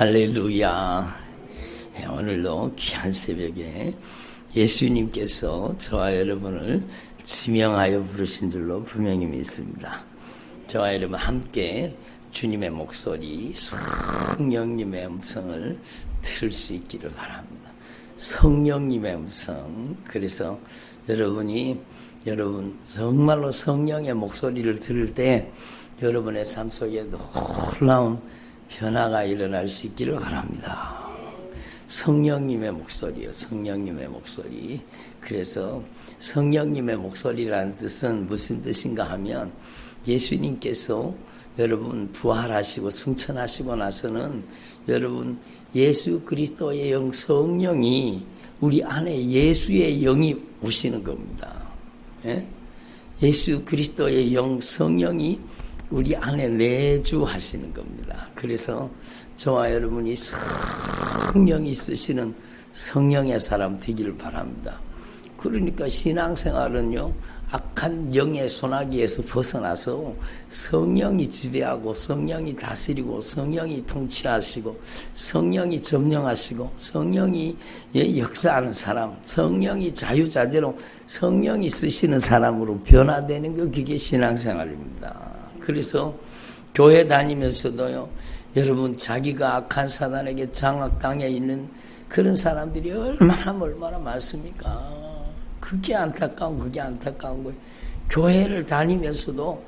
할렐루야. 오늘도 귀한 새벽에 예수님께서 저와 여러분을 지명하여 부르신 줄로 분명히 믿습니다. 저와 여러분 함께 주님의 목소리, 성령님의 음성을 들을 수 있기를 바랍니다. 성령님의 음성. 그래서 여러분 정말로 성령의 목소리를 들을 때 여러분의 삶 속에 놀라운 변화가 일어날 수 있기를 바랍니다. 성령님의 목소리요, 성령님의 목소리. 그래서 성령님의 목소리라는 뜻은 무슨 뜻인가 하면 예수님께서 여러분 부활하시고 승천하시고 나서는 여러분 예수 그리스도의 영 성령이 우리 안에 예수의 영이 오시는 겁니다. 예? 예수 그리스도의 영 성령이 우리 안에 내주하시는 겁니다. 그래서 저와 여러분이 성령이 쓰시는 성령의 사람 되기를 바랍니다. 그러니까 신앙생활은요, 악한 영의 소나기에서 벗어나서 성령이 지배하고 성령이 다스리고 성령이 통치하시고 성령이 점령하시고 성령이 역사하는 사람, 성령이 자유자재로 성령이 쓰시는 사람으로 변화되는 거, 그게 신앙생활입니다. 그래서 교회 다니면서도요, 여러분 자기가 악한 사단에게 장악당해 있는 그런 사람들이 얼마나 많습니까? 그게 안타까운 거예요. 교회를 다니면서도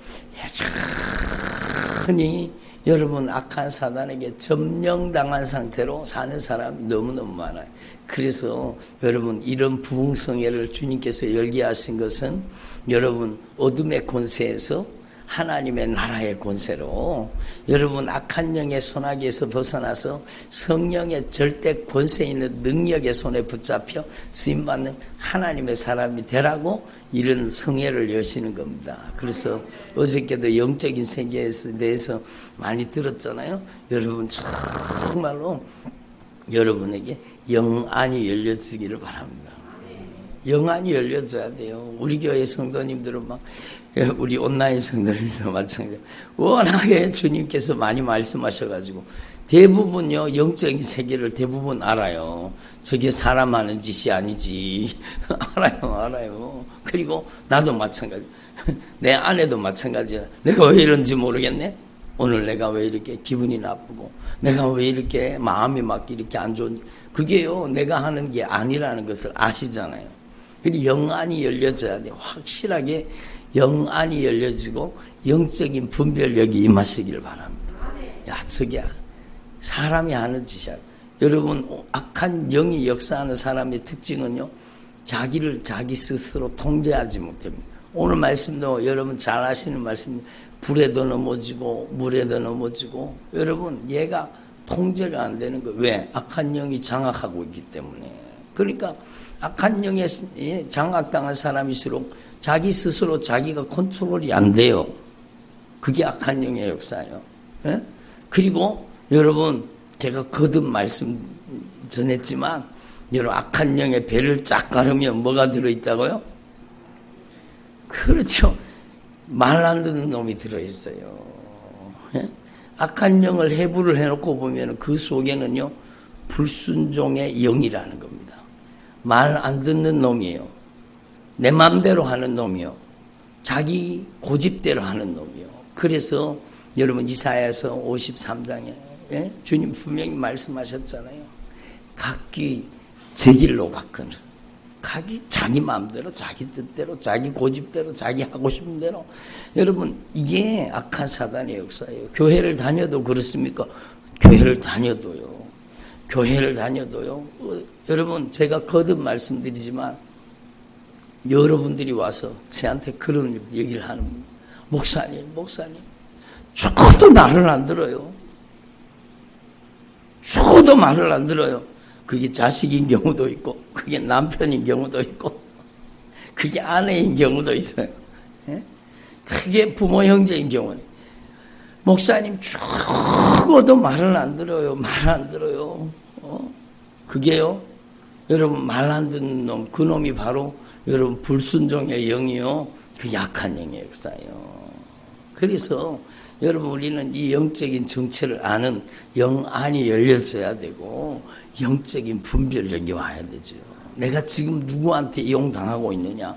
여전히 여러분 악한 사단에게 점령당한 상태로 사는 사람이 너무너무 많아요. 그래서 여러분 이런 부흥성회를 주님께서 열게 하신 것은 여러분 어둠의 권세에서 하나님의 나라의 권세로 여러분 악한 영의 소나기에서 벗어나서 성령의 절대 권세 있는 능력의 손에 붙잡혀 쓰임받는 하나님의 사람이 되라고 이런 성회를 여시는 겁니다. 그래서 어저께도 영적인 세계에 대해서 많이 들었잖아요. 여러분 정말로 여러분에게 영안이 열려지기를 바랍니다. 영안이 열려져야 돼요. 우리 교회 성도님들은 막 우리 온라인 성도님도 마찬가지로 워낙에 주님께서 많이 말씀하셔가지고 대부분요 영적인 세계를 대부분 알아요. 저게 사람 하는 짓이 아니지. 알아요. 그리고 나도 마찬가지. 내 아내도 마찬가지야. 내가 왜 이런지 모르겠네. 오늘 내가 왜 이렇게 기분이 나쁘고 내가 왜 이렇게 마음이 막 이렇게 안 좋은지, 그게요 내가 하는 게 아니라는 것을 아시잖아요. 그리고 영안이 열려져야 돼요. 확실하게 영안이 열려지고 영적인 분별력이 임하시기를 바랍니다. 야, 저게 사람이 하는 짓이야. 여러분 악한 영이 역사하는 사람의 특징은요, 자기를 자기 스스로 통제하지 못합니다. 오늘 말씀도 여러분 잘 아시는 말씀, 불에도 넘어지고 물에도 넘어지고, 여러분 얘가 통제가 안 되는 거예요. 왜? 악한 영이 장악하고 있기 때문에. 그러니까 악한 영에 장악당한 사람일수록 자기 스스로 자기가 컨트롤이 안 돼요. 그게 악한 영의 역사예요. 예? 그리고 여러분 제가 거듭 말씀 전했지만 여러분 악한 영의 배를 쫙 가르면 뭐가 들어있다고요? 그렇죠. 말 안 듣는 놈이 들어있어요. 예? 악한 영을 해부를 해놓고 보면 그 속에는요 불순종의 영이라는 겁니다. 말 안 듣는 놈이에요. 내 마음대로 하는 놈이요. 자기 고집대로 하는 놈이요. 그래서 여러분 이사야서 53장에 주님 분명히 말씀하셨잖아요. 각기 제 길로 갔거늘. 각기 자기 마음대로, 자기 뜻대로, 자기 고집대로, 자기 하고 싶은 대로. 여러분 이게 악한 사단의 역사예요. 교회를 다녀도 그렇습니까? 교회를 다녀도요. 여러분 제가 거듭 말씀드리지만 여러분들이 와서 저한테 그런 얘기를 하는, 목사님 죽어도 말을 안 들어요. 그게 자식인 경우도 있고 그게 남편인 경우도 있고 그게 아내인 경우도 있어요. 예? 그게 부모 형제인 경우는 목사님 죽어도 말을 안 들어요. 그게요 여러분 말 안 듣는 놈, 그 놈이 바로 여러분 불순종의 영이요 그 약한 영의 역사예요. 그래서 여러분 우리는 이 영적인 정체를 아는 영안이 열려져야 되고 영적인 분별력이 와야 되죠. 내가 지금 누구한테 이용당하고 있느냐?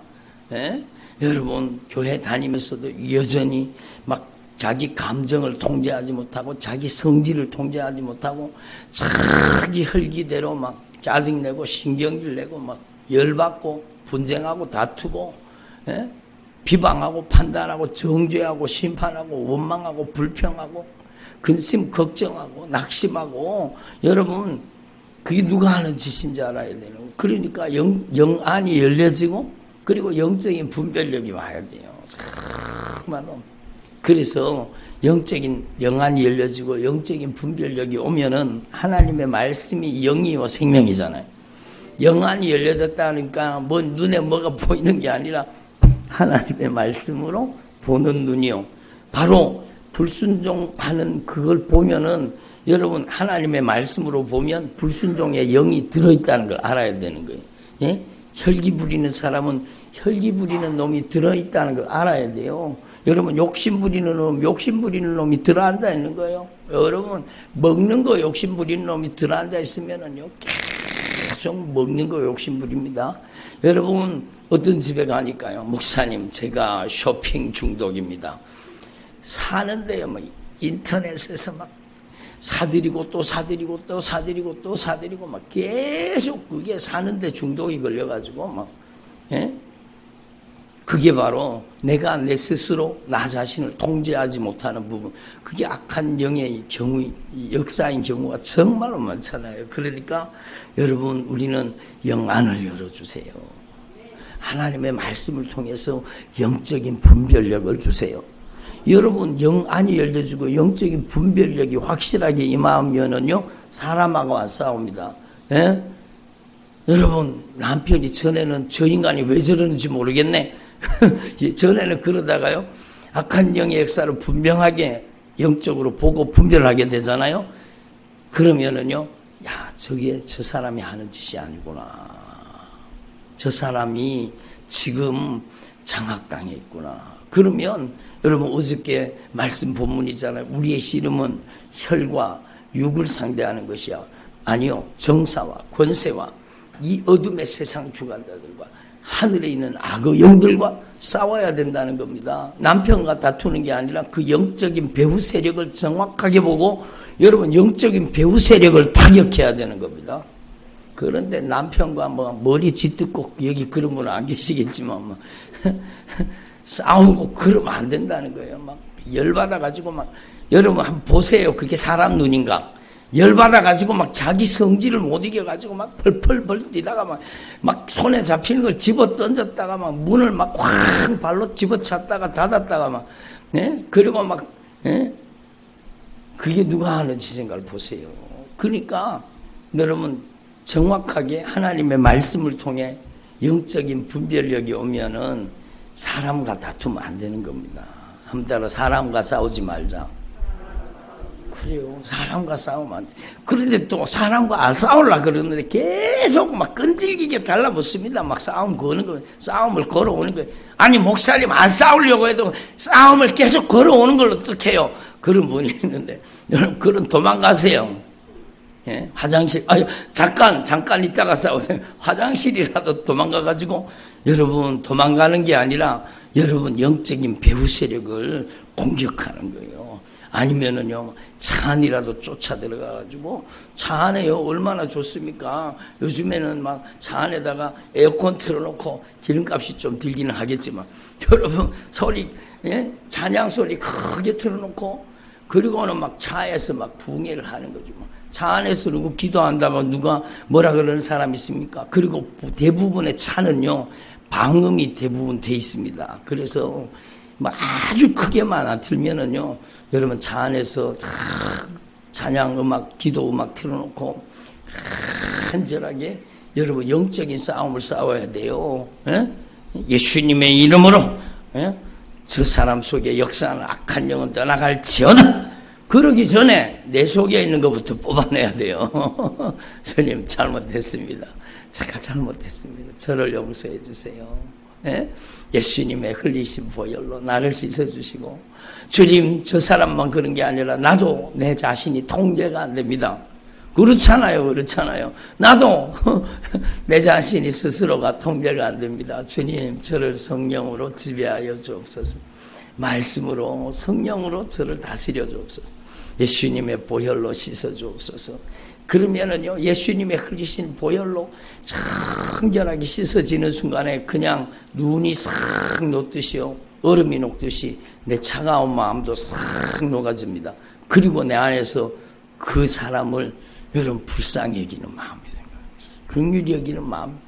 예? 여러분 교회 다니면서도 여전히 막 자기 감정을 통제하지 못하고 자기 성질을 통제하지 못하고 자기 혈기대로 막 짜증내고 신경질 내고 막 열받고 분쟁하고 다투고 예? 비방하고 판단하고 정죄하고 심판하고 원망하고 불평하고 근심 걱정하고 낙심하고 여러분 그게 누가 하는 짓인지 알아야 되는 거예요. 그러니까 영안이 열려지고 그리고 영적인 분별력이 와야 돼요. 정말로. 그래서 영적인 영안이 열려지고 영적인 분별력이 오면은 하나님의 말씀이 영이요 생명이잖아요. 영안이 열려졌다니까 뭐 눈에 뭐가 보이는 게 아니라 하나님의 말씀으로 보는 눈이요. 바로 불순종하는 그걸 보면은 여러분 하나님의 말씀으로 보면 불순종의 영이 들어있다는 걸 알아야 되는 거예요. 예? 혈기 부리는 사람은 혈기 부리는 놈이 들어있다는 걸 알아야 돼요. 여러분 욕심 부리는 놈이 들어앉아 있는 거예요. 여러분 먹는 거 욕심 부리는 놈이 들어앉아 있으면은요 계속 먹는 거 욕심 부립니다. 여러분 어떤 집에 가니까요, 목사님 제가 쇼핑 중독입니다. 사는데요 뭐 인터넷에서 막 사들이고 또 사들이고 또 사들이고 또 사들이고 막 계속 그게 사는데 중독이 걸려가지고 막 예? 그게 바로 내가 내 스스로 나 자신을 통제하지 못하는 부분, 그게 악한 영의 경우, 역사인 경우가 정말로 많잖아요. 그러니까 여러분 우리는 영안을 열어주세요. 하나님의 말씀을 통해서 영적인 분별력을 주세요. 여러분 영안이 열려지고 영적인 분별력이 확실하게 임하면은요 사람하고 안 싸웁니다. 예? 여러분 남편이 전에는 저 인간이 왜 저러는지 모르겠네. 전에는 그러다가요 악한 영의 역사를 분명하게 영적으로 보고 분별하게 되잖아요. 그러면은요 야 저게 저 사람이 하는 짓이 아니구나. 저 사람이 지금 장악당해 있구나. 그러면 여러분 어저께 말씀 본문이잖아요. 우리의 씨름은 혈과 육을 상대하는 것이야. 아니요. 정사와 권세와 이 어둠의 세상 주관자들과 하늘에 있는 악의 영들과 싸워야 된다는 겁니다. 남편과 다투는 게 아니라 그 영적인 배후 세력을 정확하게 보고 여러분 영적인 배후 세력을 타격해야 되는 겁니다. 그런데 남편과 뭐 머리 짓듣고 여기 그런 분은 안 계시겠지만 뭐 싸우고 그러면 안 된다는 거예요. 막 열받아가지고 막 여러분 한번 보세요. 그게 사람 눈인가? 열받아가지고 막 자기 성질을 못 이겨가지고 막 펄펄펄 뛰다가 막 손에 잡히는 걸 집어 던졌다가 막 문을 막 확 발로 집어 찼다가 닫았다가 막, 예? 그리고 막, 예? 그게 누가 하는 짓인가를 보세요. 그러니까 여러분 정확하게 하나님의 말씀을 통해 영적인 분별력이 오면은 사람과 다투면 안 되는 겁니다. 한번 따라 사람과 싸우지 말자. 그래요. 사람과 싸우면 안 돼. 그런데 또 사람과 안 싸우려고 그러는데 계속 막 끈질기게 달라붙습니다. 막 싸움 거는 거, 싸움을 걸어오는 거예요. 아니, 목사님 안 싸우려고 해도 싸움을 계속 걸어오는 걸 어떻게 해요? 그런 분이 있는데, 여러분, 그런 도망가세요. 예? 화장실, 잠깐 있다가 싸우세요. 화장실이라도 도망가가지고, 여러분, 도망가는 게 아니라, 여러분, 영적인 배후 세력을 공격하는 거예요. 아니면은요, 차 안이라도 쫓아 들어가가지고, 차 안에요, 얼마나 좋습니까? 요즘에는 막 차 안에다가 에어컨 틀어놓고 기름값이 좀 들기는 하겠지만, 여러분, 소리, 예? 찬양 소리 크게 틀어놓고, 그리고는 막 차에서 막 부흥회를 하는 거지. 차 안에서 누구 기도한다고 누가 뭐라 그러는 사람 있습니까? 그리고 대부분의 차는요, 방음이 대부분 돼 있습니다. 그래서 뭐 아주 크게만 안 틀면은요, 여러분 차 안에서 다 찬양 음악, 기도 음악 틀어놓고 간절하게 여러분 영적인 싸움을 싸워야 돼요. 예? 예수님의 이름으로 저 사람 속에 역사하는 악한 영은 떠나갈지어다. 그러기 전에 내 속에 있는 것부터 뽑아내야 돼요. 주님 잘못했습니다. 제가 잘못했습니다. 저를 용서해 주세요. 예? 예수님의 흘리신 보혈로 나를 씻어주시고, 주님 저 사람만 그런 게 아니라 나도 내 자신이 통제가 안 됩니다. 그렇잖아요. 나도 내 자신이 스스로가 통제가 안 됩니다. 주님 저를 성령으로 지배하여 주옵소서. 말씀으로 성령으로 저를 다스려 주옵소서. 예수님의 보혈로 씻어 주옵소서. 그러면은요, 예수님의 흘리신 보혈로 청결하게 씻어지는 순간에 그냥 눈이 싹 녹듯이요, 얼음이 녹듯이 내 차가운 마음도 싹 녹아집니다. 그리고 내 안에서 그 사람을 여러분 불쌍히 여기는 마음이 생겨요. 긍휼히 여기는 마음.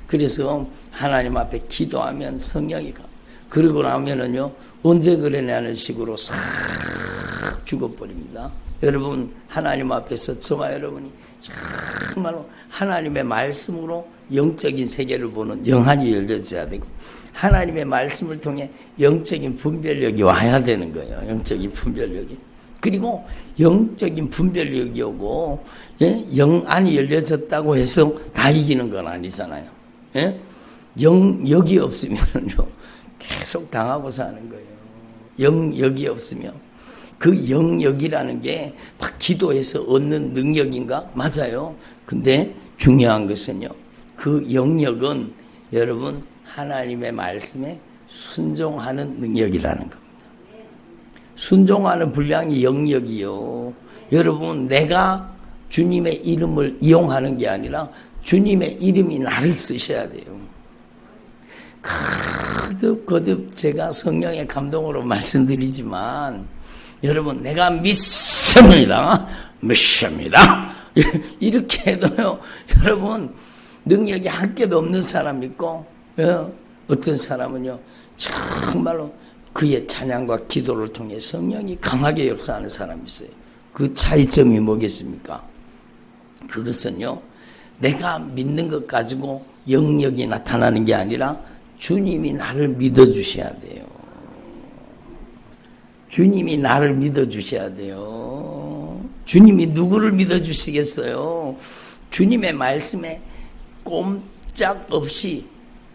그래서 하나님 앞에 기도하면 성령이 가. 그러고 나면은요, 언제 그러냐는 식으로 싹 죽어버립니다. 여러분 하나님 앞에서 저와 여러분이 정말로 하나님의 말씀으로 영적인 세계를 보는 영안이 열려져야 되고, 하나님의 말씀을 통해 영적인 분별력이 와야 되는 거예요. 영적인 분별력이. 그리고 영적인 분별력이 오고, 예? 영안이 열려졌다고 해서 다 이기는 건 아니잖아요. 예? 영역이 없으면요 계속 당하고 사는 거예요. 영역이 없으면. 그 영역이라는 게 막 기도해서 얻는 능력인가? 맞아요. 근데 중요한 것은요, 그 영역은 여러분 하나님의 말씀에 순종하는 능력이라는 겁니다. 순종하는 분량이 영역이요. 여러분 내가 주님의 이름을 이용하는 게 아니라 주님의 이름이 나를 쓰셔야 돼요. 거듭 제가 성령의 감동으로 말씀드리지만, 여러분 내가 믿습니다. 이렇게 해도요, 여러분 능력이 한 개도 없는 사람 있고, 어떤 사람은요 정말로 그의 찬양과 기도를 통해 성령이 강하게 역사하는 사람이 있어요. 그 차이점이 뭐겠습니까? 그것은요, 내가 믿는 것 가지고 영역이 나타나는 게 아니라 주님이 나를 믿어주셔야 돼요. 주님이 나를 믿어주셔야 돼요. 주님이 누구를 믿어주시겠어요? 주님의 말씀에 꼼짝없이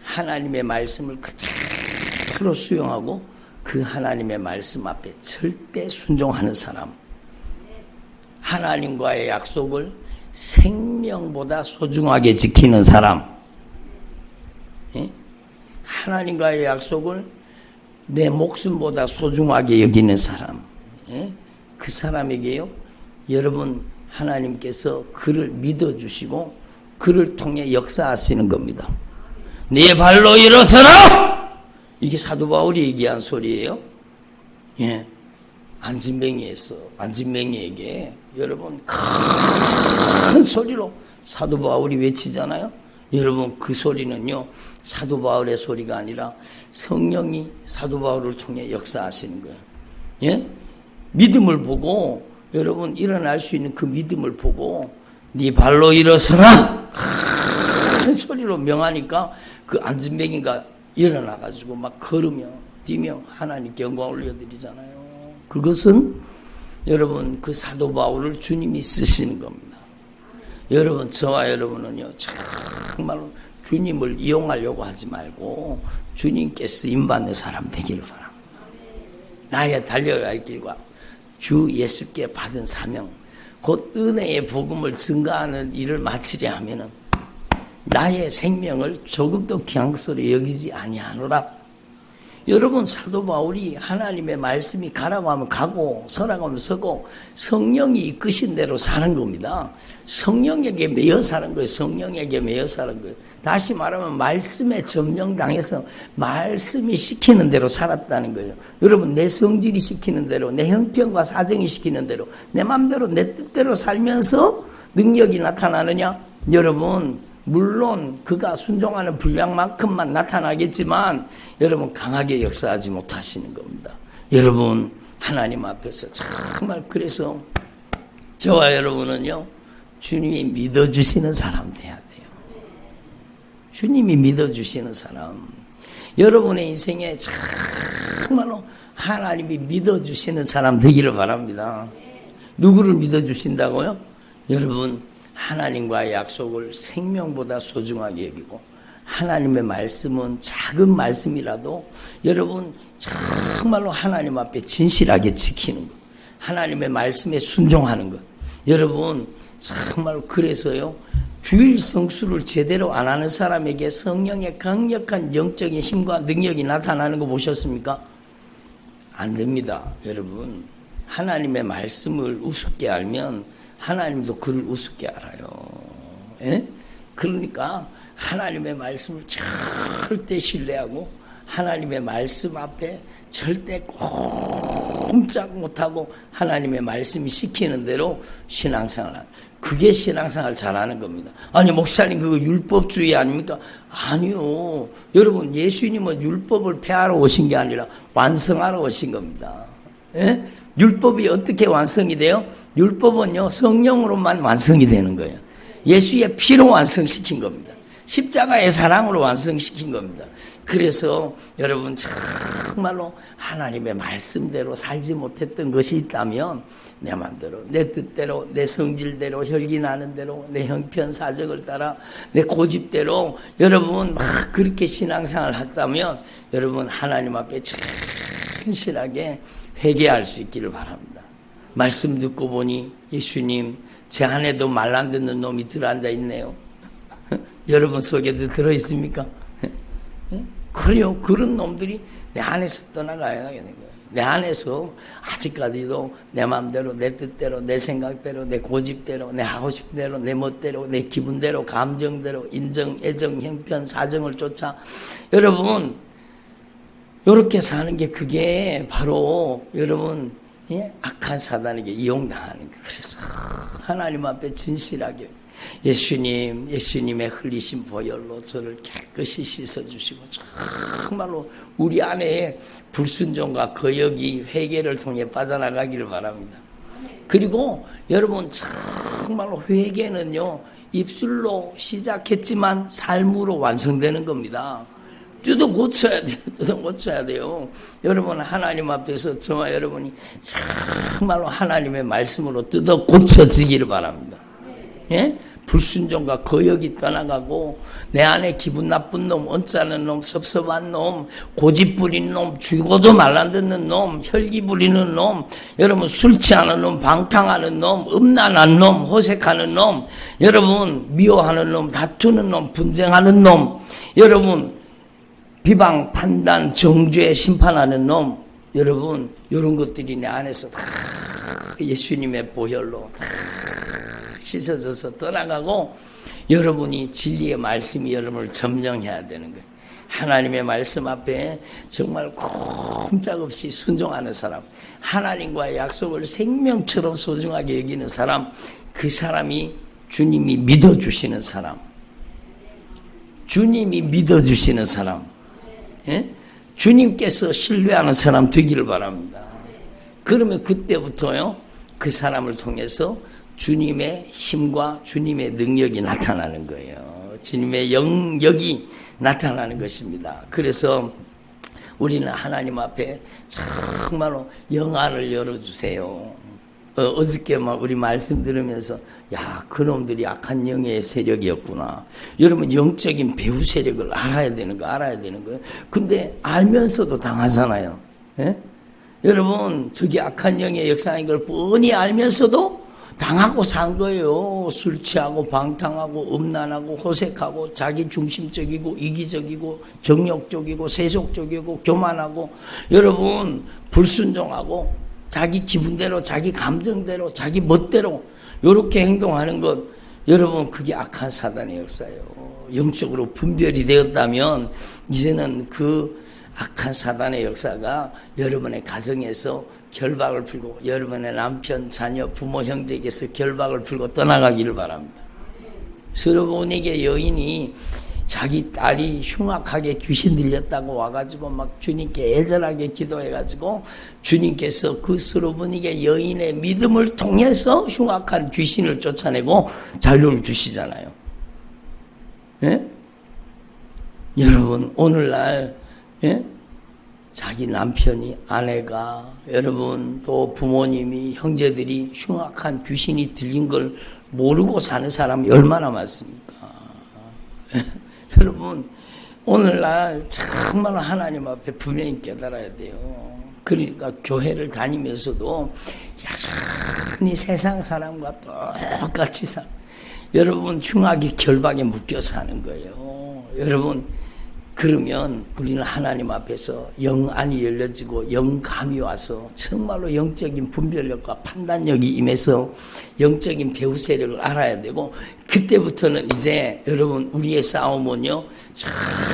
하나님의 말씀을 그대로 수용하고 그 하나님의 말씀 앞에 절대 순종하는 사람, 하나님과의 약속을 생명보다 소중하게 지키는 사람, 하나님과의 약속을 내 목숨보다 소중하게 여기는 사람, 그 사람에게요, 여러분 하나님께서 그를 믿어주시고 그를 통해 역사하시는 겁니다. 네 발로 일어서라! 이게 사도 바울이 얘기한 소리예요. 예, 안진뱅이에게 여러분 큰 소리로 사도 바울이 외치잖아요. 여러분 그 소리는요, 사도 바울의 소리가 아니라 성령이 사도 바울을 통해 역사하시는 거예요. 예? 믿음을 보고, 여러분 일어날 수 있는 그 믿음을 보고 네 발로 일어서라! 큰 소리로 명하니까 그 안진뱅이가 일어나가지고 막 걸으며 뛰며 하나님께 영광 올려드리잖아요. 그것은 여러분 그 사도 바울을 주님이 쓰시는 겁니다. 여러분 저와 여러분은요 정말로 주님을 이용하려고 하지 말고 주님께 쓰임받는 사람 되기를 바랍니다. 나의 달려야 할 길과 주 예수께 받은 사명, 곧 은혜의 복음을 증가하는 일을 마치려 하면은 나의 생명을 조금도 귀한 것으로 여기지 아니하노라. 여러분 사도 바울이 하나님의 말씀이 가라고 하면 가고 서라고 하면 서고 성령이 이끄신 대로 사는 겁니다. 성령에게 매여 사는 거예요. 성령에게 매여 사는 거예요. 다시 말하면 말씀에 점령당해서 말씀이 시키는 대로 살았다는 거예요. 여러분 내 성질이 시키는 대로, 내 형편과 사정이 시키는 대로, 내 마음대로 내 뜻대로 살면서 능력이 나타나느냐? 여러분 물론 그가 순종하는 분량만큼만 나타나겠지만 여러분 강하게 역사하지 못하시는 겁니다. 여러분 하나님 앞에서 정말, 그래서 저와 여러분은요 주님이 믿어주시는 사람 돼야 돼요. 주님이 믿어주시는 사람, 여러분의 인생에 정말로 하나님이 믿어주시는 사람 되기를 바랍니다. 누구를 믿어주신다고요? 여러분 하나님과의 약속을 생명보다 소중하게 여기고 하나님의 말씀은 작은 말씀이라도 여러분 정말로 하나님 앞에 진실하게 지키는 것, 하나님의 말씀에 순종하는 것. 여러분 정말 그래서요, 주일 성수를 제대로 안 하는 사람에게 성령의 강력한 영적인 힘과 능력이 나타나는 거 보셨습니까? 안 됩니다. 여러분, 하나님의 말씀을 우습게 알면 하나님도 그를 우습게 알아요. 예? 그러니까 하나님의 말씀을 절대 신뢰하고 하나님의 말씀 앞에 절대 꼼짝 못하고 하나님의 말씀이 시키는 대로 신앙생활을 하는, 그게 신앙생활 잘하는 겁니다. 아니 목사님 그거 율법주의 아닙니까? 아니요. 여러분 예수님은 율법을 폐하러 오신 게 아니라 완성하러 오신 겁니다. 예? 율법이 어떻게 완성이 돼요? 율법은요 성령으로만 완성이 되는 거예요. 예수의 피로 완성시킨 겁니다. 십자가의 사랑으로 완성시킨 겁니다. 그래서 여러분 정말로 하나님의 말씀대로 살지 못했던 것이 있다면 내 마음대로, 내 뜻대로, 내 성질대로, 혈기 나는 대로, 내 형편 사정을 따라, 내 고집대로 여러분 막 그렇게 신앙생활을 했다면 여러분 하나님 앞에 진실하게 회개할 수 있기를 바랍니다. 말씀 듣고 보니 예수님 제 안에도 말 안 듣는 놈이 들어앉아 있네요. 여러분 속에도 들어있습니까? 그래요. 그런 놈들이 내 안에서 떠나가야 되는 거예요. 내 안에서 아직까지도 내 마음대로, 내 뜻대로, 내 생각대로, 내 고집대로, 내 하고 싶은 대로, 내 멋대로, 내 기분대로, 감정대로, 인정, 애정, 형편, 사정을 쫓아 여러분 이렇게 사는 게 그게 바로 여러분 악한 사단에게 이용당하는 거예요. 그래서 하나님 앞에 진실하게 예수님, 예수님의 흘리신 보혈로 저를 깨끗이 씻어주시고 정말로 우리 안에 불순종과 거역이 회개를 통해 빠져나가기를 바랍니다. 그리고 여러분 정말로 회개는요 입술로 시작했지만 삶으로 완성되는 겁니다. 뜯어 고쳐야 돼요. 뜯어 고쳐야 돼요. 여러분 하나님 앞에서 저와 여러분이 정말로 하나님의 말씀으로 뜯어 고쳐지기를 바랍니다. 예? 불순종과 거역이 떠나가고 내 안에 기분 나쁜 놈, 언짢은 놈, 섭섭한 놈, 고집 부린 놈, 죽어도 말 안 듣는 놈, 혈기 부리는 놈, 여러분 술 취하는 놈, 방탕하는 놈, 음란한 놈, 호색하는 놈, 여러분 미워하는 놈, 다투는 놈, 분쟁하는 놈, 여러분 비방, 판단, 정죄, 심판하는 놈, 여러분 이런 것들이 내 안에서 다 예수님의 보혈로 다 씻어져서 떠나가고 여러분이 진리의 말씀이 여러분을 점령해야 되는 거예요. 하나님의 말씀 앞에 정말 꼼짝없이 순종하는 사람, 하나님과의 약속을 생명처럼 소중하게 여기는 사람, 그 사람이 주님이 믿어주시는 사람, 주님이 믿어주시는 사람, 예? 주님께서 신뢰하는 사람 되기를 바랍니다. 그러면 그때부터요 그 사람을 통해서 주님의 힘과 주님의 능력이 나타나는 거예요. 주님의 영역이 나타나는 것입니다. 그래서 우리는 하나님 앞에 정말로 영안을 열어주세요. 어저께 우리 말씀 들으면서 야, 그놈들이 악한 영의 세력이었구나. 여러분 영적인 배후 세력을 알아야 되는 거예요. 근데 알면서도 당하잖아요. 예? 여러분 저기 악한 영의 역사인 걸 뻔히 알면서도 당하고 산 거예요. 술 취하고 방탕하고 음란하고 호색하고 자기 중심적이고 이기적이고 정욕적이고 세속적이고 교만하고 여러분 불순종하고 자기 기분대로 자기 감정대로 자기 멋대로 이렇게 행동하는 것, 여러분 그게 악한 사단의 역사예요. 영적으로 분별이 되었다면 이제는 그 악한 사단의 역사가 여러분의 가정에서 결박을 풀고 여러분의 남편, 자녀, 부모, 형제에게서 결박을 풀고 떠나가기를 바랍니다. 스로보니게 여인이 자기 딸이 흉악하게 귀신 들렸다고 와가지고 막 주님께 애절하게 기도해가지고 주님께서 그 스로보니게 여인의 믿음을 통해서 흉악한 귀신을 쫓아내고 자유를 주시잖아요. 예? 여러분 오늘날 예? 자기 남편이, 아내가, 여러분 또 부모님이, 형제들이 흉악한 귀신이 들린 걸 모르고 사는 사람이 얼마나 많습니까? 여러분 오늘날 정말 하나님 앞에 분명히 깨달아야 돼요. 그러니까 교회를 다니면서도 여전히 세상 사람과 똑같이 여러분 흉악의 결박에 묶여 사는 거예요. 여러분 그러면 우리는 하나님 앞에서 영안이 열려지고 영감이 와서 정말로 영적인 분별력과 판단력이 임해서 영적인 배후 세력을 알아야 되고, 그때부터는 이제 여러분 우리의 싸움은요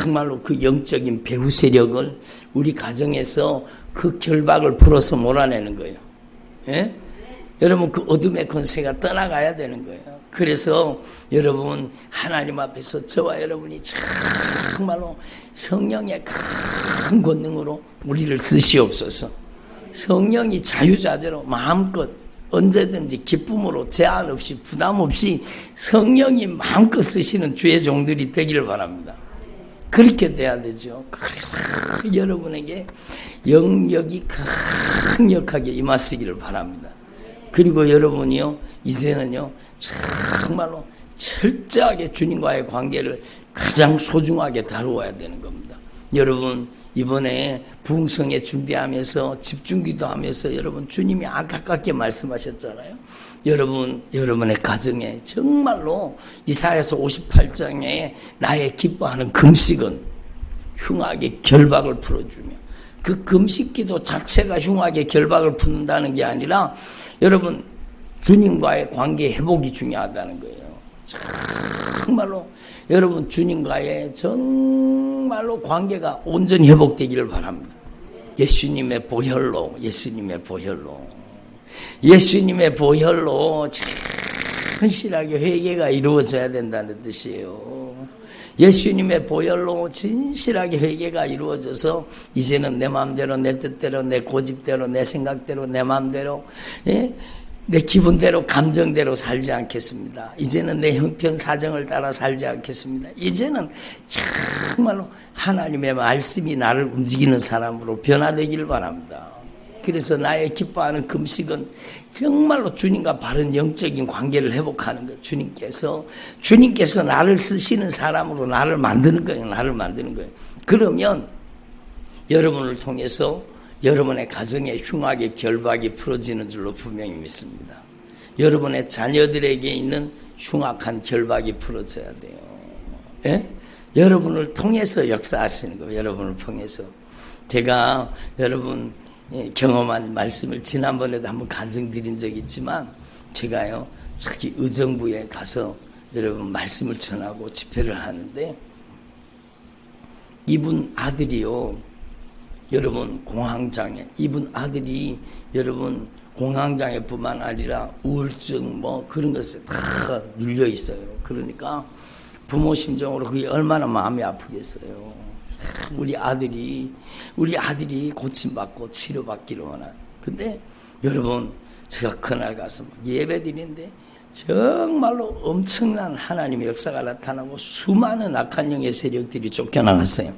정말로 그 영적인 배후 세력을 우리 가정에서 그 결박을 풀어서 몰아내는 거예요. 예? 여러분 그 어둠의 권세가 떠나가야 되는 거예요. 그래서 여러분 하나님 앞에서 저와 여러분이 정말로 성령의 큰 권능으로 우리를 쓰시옵소서. 성령이 자유자재로 마음껏 언제든지 기쁨으로 제한 없이 부담 없이 성령이 마음껏 쓰시는 주의 종들이 되기를 바랍니다. 그렇게 돼야 되죠. 그래서 여러분에게 영역이 강력하게 임하시기를 바랍니다. 그리고 여러분이요 이제는요 정말로 철저하게 주님과의 관계를 가장 소중하게 다루어야 되는 겁니다. 여러분 이번에 부흥성에 준비하면서 집중기도 하면서 여러분 주님이 안타깝게 말씀하셨잖아요. 여러분 여러분의 가정에 정말로 이사야서 58장에 나의 기뻐하는 금식은 흉악의 결박을 풀어주며, 그 금식기도 자체가 흉악의 결박을 푸는다는 게 아니라 여러분 주님과의 관계 회복이 중요하다는 거예요. 정말로 여러분 주님과의 정말로 관계가 온전히 회복되기를 바랍니다. 예수님의 보혈로 진실하게 회개가 이루어져야 된다는 뜻이에요. 예수님의 보혈로 진실하게 회개가 이루어져서 이제는 내 마음대로 내 뜻대로 내 고집대로 내 생각대로 내 마음대로 내 기분대로 감정대로 살지 않겠습니다. 이제는 내 형편 사정을 따라 살지 않겠습니다. 이제는 정말로 하나님의 말씀이 나를 움직이는 사람으로 변화되기를 바랍니다. 그래서 나의 기뻐하는 금식은 정말로 주님과 바른 영적인 관계를 회복하는 것. 주님께서 나를 쓰시는 사람으로 나를 만드는 거예요. 그러면 여러분을 통해서 여러분의 가정의 흉악의 결박이 풀어지는 줄로 분명히 믿습니다. 여러분의 자녀들에게 있는 흉악한 결박이 풀어져야 돼요. 예? 여러분을 통해서 역사하시는 거예요. 여러분을 통해서. 제가 여러분 경험한 말씀을 지난번에도 한번 간증드린 적이 있지만, 제가요 저기 의정부에 가서 여러분 말씀을 전하고 집회를 하는데, 이분 아들이요 여러분 이분 아들이 여러분 공황장애뿐만 아니라 우울증 뭐 그런 것에 다 눌려 있어요. 그러니까 부모 심정으로 그게 얼마나 마음이 아프겠어요. 우리 아들이 고침받고 치료받기를 원한. 근데 여러분 제가 그날 가서 예배 드리는데 정말로 엄청난 하나님의 역사가 나타나고 수많은 악한 영의 세력들이 쫓겨나갔어요.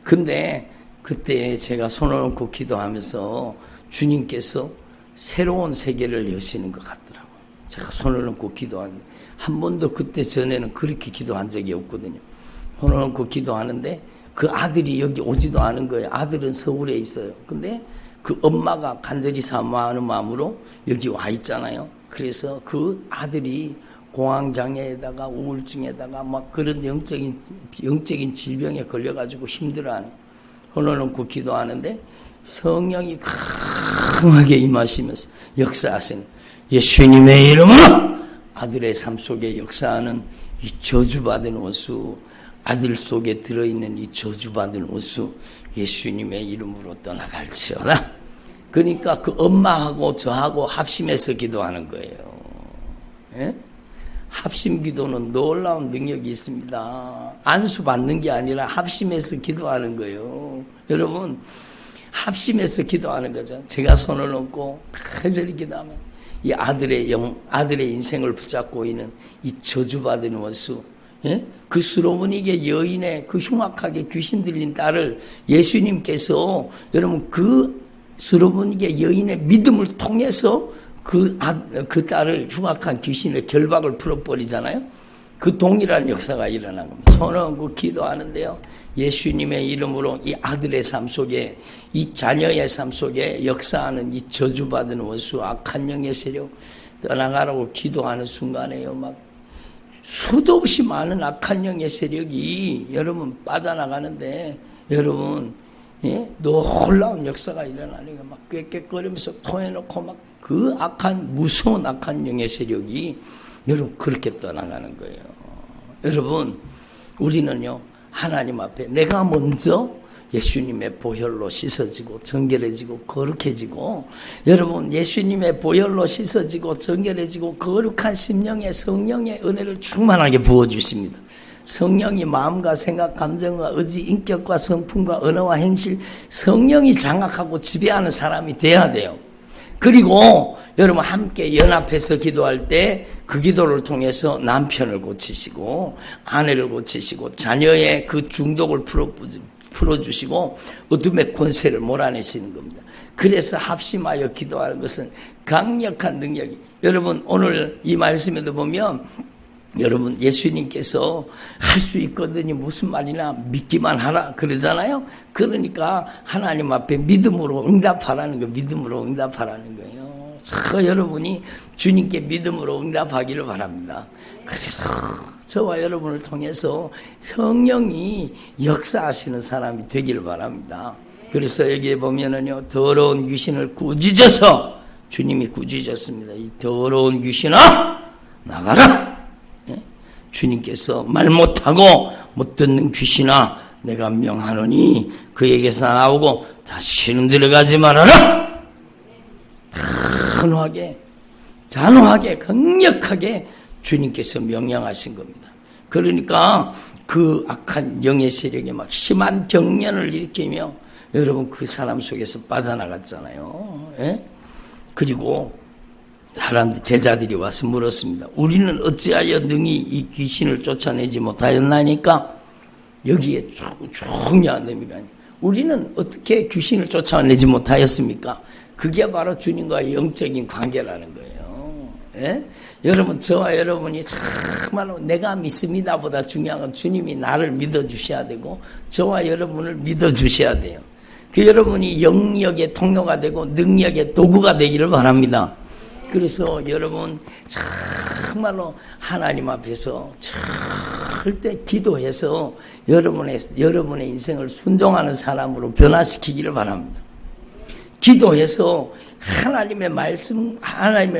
근데 그때 제가 손을 얹고 기도하면서 주님께서 새로운 세계를 여시는 것 같더라고요. 제가 손을 얹고 기도하는데 한 번도 그때 전에는 그렇게 기도한 적이 없거든요. 손을 얹고 기도하는데 그 아들이 여기 오지도 않은 거예요. 아들은 서울에 있어요. 근데 그 엄마가 간절히 사모하는 마음으로 여기 와 있잖아요. 그래서 그 아들이 공황장애에다가 우울증에다가 막 그런 영적인 질병에 걸려가지고 힘들어하는, 손을 얹고 기도하는데 성령이 강하게 임하시면서 역사하시는, 예수님의 이름으로 아들의 삶 속에 역사하는 이 저주받은 원수, 아들 속에 들어있는 이 저주받은 원수 예수님의 이름으로 떠나갈지어다. 그러니까 그 엄마하고 저하고 합심해서 기도하는 거예요. 예? 합심 기도는 놀라운 능력이 있습니다. 안수 받는 게 아니라 합심해서 기도하는 거예요. 여러분 합심해서 기도하는 거죠. 제가 손을 얹고 간절히 기도하면 이 아들의 인생을 붙잡고 있는 이 저주받은 원수, 예? 그 수로보니게 여인의 그 흉악하게 귀신 들린 딸을 예수님께서 여러분 그 수로보니게 여인의 믿음을 통해서 그 딸을 흉악한 귀신의 결박을 풀어버리잖아요. 그 동일한 역사가 일어난 겁니다. 손을 얹고 기도하는데요. 예수님의 이름으로 이 아들의 삶 속에, 이 자녀의 삶 속에 역사하는 이 저주받은 원수, 악한 영의 세력 떠나가라고 기도하는 순간에요. 막 수도 없이 많은 악한 영의 세력이 여러분 빠져나가는데, 여러분, 예? 놀라운 역사가 일어나니까 막 꾀꾀거리면서 토해놓고 막 그 악한, 무서운 악한 영의 세력이 여러분 그렇게 떠나가는 거예요. 여러분, 우리는요, 하나님 앞에 내가 먼저 예수님의 보혈로 씻어지고 정결해지고 거룩해지고, 여러분 예수님의 보혈로 씻어지고 정결해지고 거룩한 심령의 성령의 은혜를 충만하게 부어주십니다. 성령이 마음과 생각, 감정과 의지, 인격과 성품과 언어와 행실, 성령이 장악하고 지배하는 사람이 돼야 돼요. 그리고 여러분 함께 연합해서 기도할 때 그 기도를 통해서 남편을 고치시고 아내를 고치시고 자녀의 그 중독을 풀어주시고 어둠의 권세를 몰아내시는 겁니다. 그래서 합심하여 기도하는 것은 강력한 능력이, 여러분 오늘 이 말씀에도 보면 여러분 예수님께서 할 수 있거든요. 무슨 말이나 믿기만 하라 그러잖아요. 그러니까 하나님 앞에 믿음으로 응답하라는 거예요. 믿음으로 응답하라는 거예요. 여러분이 주님께 믿음으로 응답하기를 바랍니다. 그래서 저와 여러분을 통해서 성령이 역사하시는 사람이 되기를 바랍니다. 그래서 여기에 보면은요, 더러운 귀신을 꾸짖어서, 주님이 꾸짖었습니다. 이 더러운 귀신아 나가라. 주님께서 말 못하고 못 듣는 귀신아 내가 명하노니 그에게서 나오고 다시는 들어가지 말아라. 단호하게 강력하게 주님께서 명령하신 겁니다. 그러니까 그 악한 영의 세력이 막 심한 경련을 일으키며 여러분 그 사람 속에서 빠져나갔잖아요. 예? 그리고 사람들, 제자들이 와서 물었습니다. 우리는 어찌하여 능히 이 귀신을 쫓아내지 못하였나니까? 여기에 중요한 의미가 아니에요. 우리는 어떻게 귀신을 쫓아내지 못하였습니까? 그게 바로 주님과의 영적인 관계라는 거예요. 예? 여러분, 저와 여러분이 정말로 내가 믿습니다 보다 중요한 건 주님이 나를 믿어주셔야 되고 저와 여러분을 믿어주셔야 돼요. 그 여러분이 영역의 통로가 되고 능력의 도구가 되기를 바랍니다. 그래서 여러분 정말로 하나님 앞에서 절대 기도해서 여러분의 인생을 순종하는 사람으로 변화시키기를 바랍니다. 기도해서 하나님의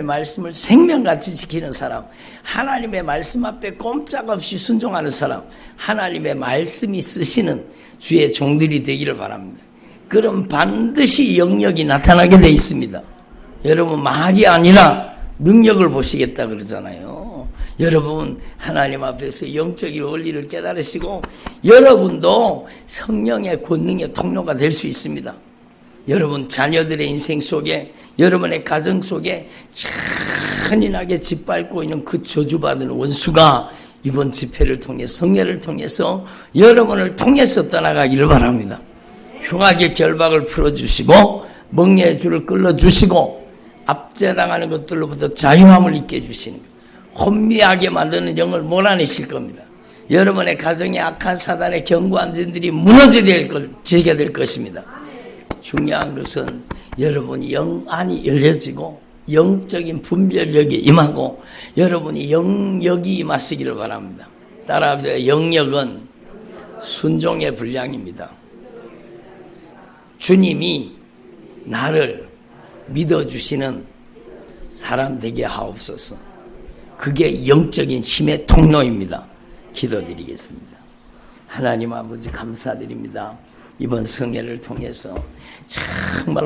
말씀을 생명같이 지키는 사람, 하나님의 말씀 앞에 꼼짝없이 순종하는 사람, 하나님의 말씀이 쓰시는 주의 종들이 되기를 바랍니다. 그럼 반드시 영역이 나타나게 되어 있습니다. 여러분 말이 아니라 능력을 보시겠다 그러잖아요. 여러분 하나님 앞에서 영적인 원리를 깨달으시고 여러분도 성령의 권능의 통로가 될 수 있습니다. 여러분 자녀들의 인생 속에, 여러분의 가정 속에 잔인하게 짓밟고 있는 그 저주받은 원수가 이번 집회를 통해 성례를 통해서 여러분을 통해서 떠나가기를 바랍니다. 흉악의 결박을 풀어주시고 멍에의 줄을 끌어주시고 압제당하는 것들로부터 자유함을 있게 해주시는 거예요. 혼미하게 만드는 영을 몰아내실 겁니다. 여러분의 가정에 악한 사단의 견고한 진들이 무너지게 될 것입니다. 중요한 것은 여러분이 영안이 열려지고 영적인 분별력이 임하고 여러분이 영역이 임하시기를 바랍니다. 따라합시다. 영역은 순종의 분량입니다. 주님이 나를 믿어주시는 사람 되게 하옵소서. 그게 영적인 힘의 통로입니다. 기도드리겠습니다. 하나님 아버지 감사드립니다. 이번 성회를 통해서 정말